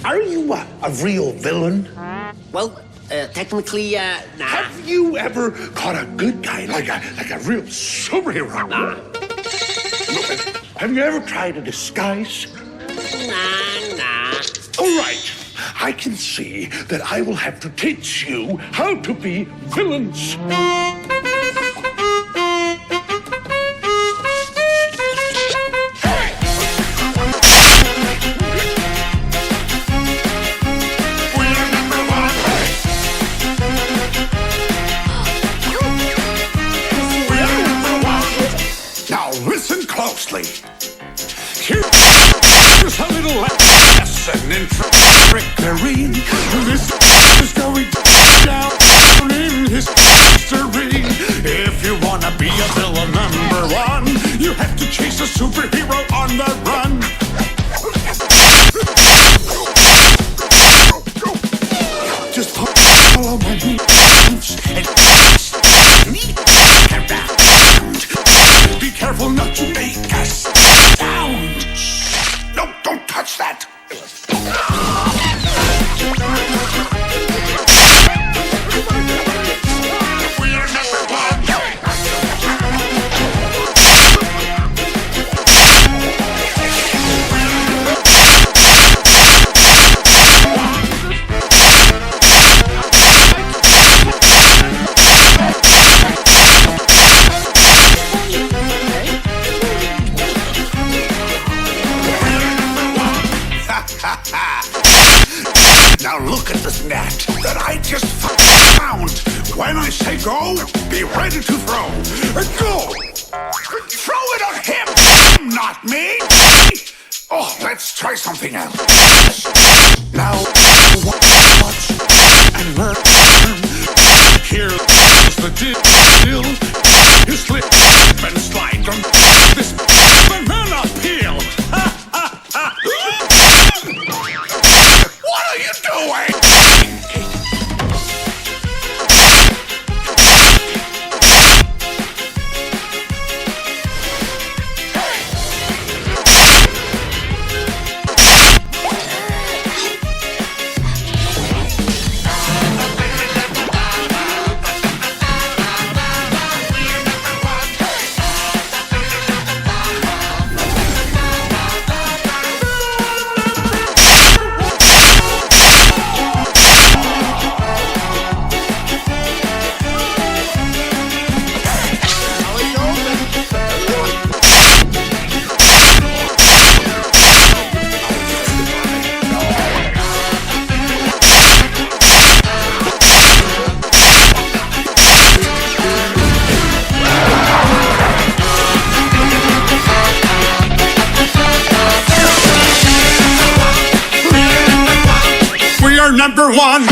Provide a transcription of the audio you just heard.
Are you a real villain? Well, technically, nah. Have you ever caught a good guy, like a real superhero? Nah. Have you ever tried a disguise? Nah. All right. I can see that I will have to teach you how to be villains. Listen closely. Here's a little lesson in trickery. This is going down in history. If you wanna be a villain #1, you have to chase a superhero on the run. Just follow my moves and sneak around. Be careful not to make a sound. No, don't touch that. We are #1. Now look at this net that I just found. When I say go, be ready to throw. Go! Throw it at him, not me! Oh, let's try something else. Now, watch and learn. Here's the deal. You slip and slide on this banana peel. What are you doing? We are #1.